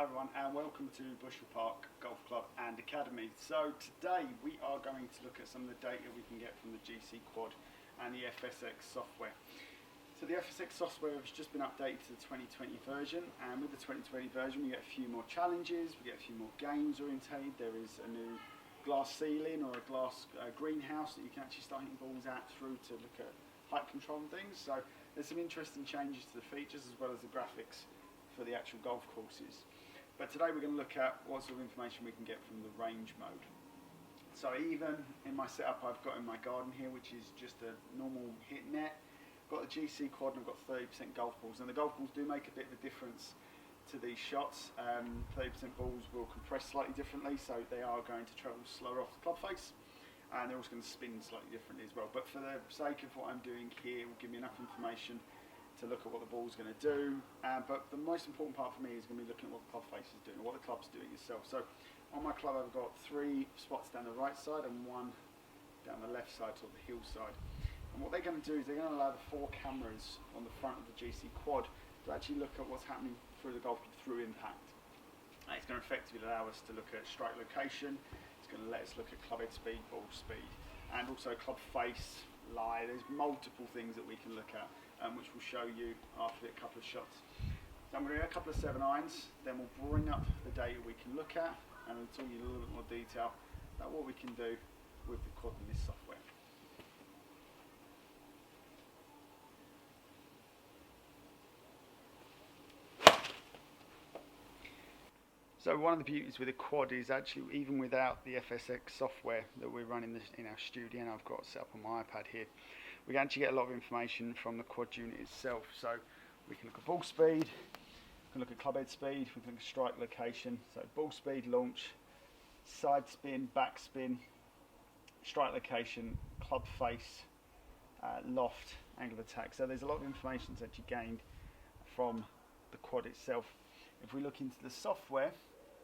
everyone, and welcome to Bushel Park Golf Club and Academy. So today we are going to look at some of the data we can get from the GCQuad and the FSX software. So the FSX software has just been updated to the 2020 version, and with the 2020 version we get a few more challenges, we get a few more games orientated. There is a new glass ceiling or a glass greenhouse that you can actually start hitting balls out through to look at height control and things. So there's some interesting changes to the features as well as the graphics for the actual golf courses. But today we're going to look at what sort of information we can get from the range mode. So even in my setup I've got in my garden here, which is just a normal hit net. I've got the GCQuad and I've got 30% golf balls, and the golf balls do make a bit of a difference to these shots. 30% balls will compress slightly differently, so they are going to travel slower off the club face, and they're also going to spin slightly differently as well. But for the sake of what I'm doing here, will give me enough information to look at what the ball's going to do, but the most important part for me is going to be looking at what the club face is doing, or what the club's doing itself. So on my club I've got 3 spots down the right side and 1 down the left side, sort of the hill side. And what they're going to do is they're going to allow the 4 cameras on the front of the GCQuad to actually look at what's happening through the golf club through impact. And it's going to effectively allow us to look at strike location, it's going to let us look at club head speed, ball speed, and also club face, lie. There's multiple things that we can look at, which will show you after a couple of shots. So I'm going to do a couple of 7 irons, then we'll bring up the data we can look at, and I'll tell you a little bit more detail about what we can do with the quad and this software. So one of the beauties with the quad is actually, even without the FSX software that we're running in our studio, and I've got set up on my iPad here, we can actually get a lot of information from the quad unit itself. So we can look at ball speed, we can look at club head speed, we can look at strike location, so ball speed, launch, side spin, back spin, strike location, club face, loft, angle of attack. So there's a lot of information that's actually gained from the quad itself. If we look into the software,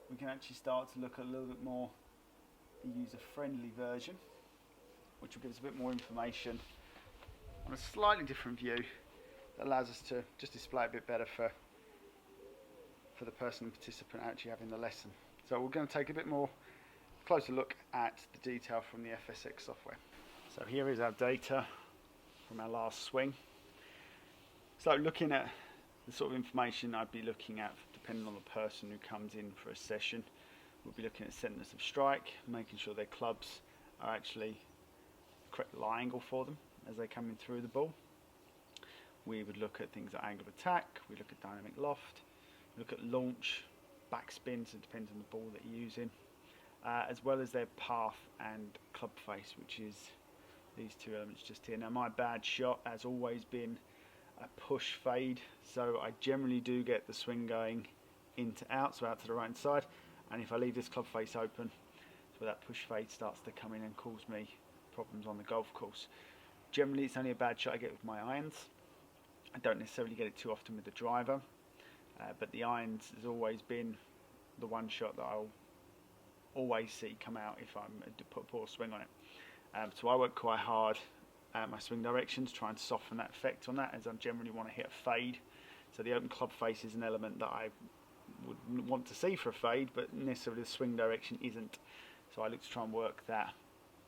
we can actually start to look at a little bit more the user-friendly version, which will give us a bit more information on a slightly different view that allows us to just display a bit better for the person and participant actually having the lesson. So we're going to take a bit more closer look at the detail from the FSX software. So here is our data from our last swing. So looking at the sort of information I'd be looking at, depending on the person who comes in for a session, we'll be looking at centerness of strike, making sure their clubs are actually the correct lie angle for them as they come in through the ball. We would look at things like angle of attack, we look at dynamic loft, we look at launch, backspin, so it depends on the ball that you're using, as well as their path and club face, which is these 2 elements just here. Now my bad shot has always been a push fade, so I generally do get the swing going in to out, so out to the right hand side, and if I leave this club face open, so that push fade starts to come in and cause me problems on the golf course. Generally it's only a bad shot I get with my irons. I don't necessarily get it too often with the driver, but the irons has always been the one shot that I'll always see come out if I'm to put a poor swing on it. So I work quite hard my swing directions, trying to soften that effect on that, as I generally want to hit a fade. So the open club face is an element that I would want to see for a fade, but necessarily the swing direction isn't. So I look to try and work that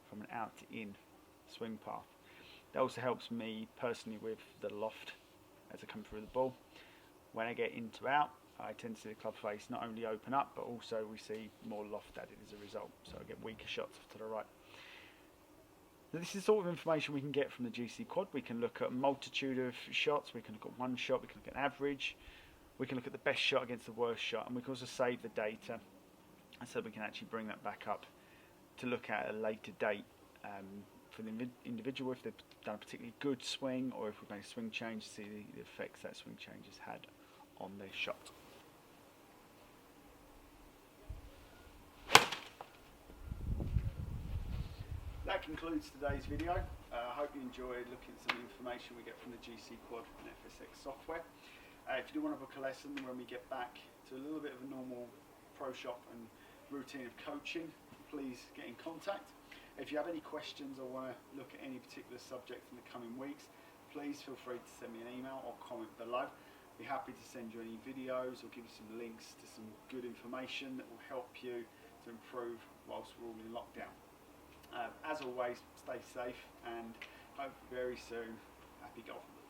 from an out to in swing path. That also helps me personally with the loft as I come through the ball. When I get in to out, I tend to see the club face not only open up, but also we see more loft added as a result. So I get weaker shots off to the right. This is the sort of information we can get from the GCQuad. We can look at a multitude of shots, we can look at one shot, we can look at an average, we can look at the best shot against the worst shot, and we can also save the data, and so we can actually bring that back up to look at a later date for the individual, if they've done a particularly good swing, or if we've made a swing change, to see the effects that swing change has had on their shot. That concludes today's video. I hope you enjoyed looking at some of the information we get from the GCQuad and FSX software. If you do want to book a lesson when we get back to a little bit of a normal pro shop and routine of coaching, please get in contact. If you have any questions or want to look at any particular subject in the coming weeks, please feel free to send me an email or comment below. Be happy to send you any videos or give you some links to some good information that will help you to improve whilst we're all in lockdown. As always, stay safe and hope very soon. Happy golfing.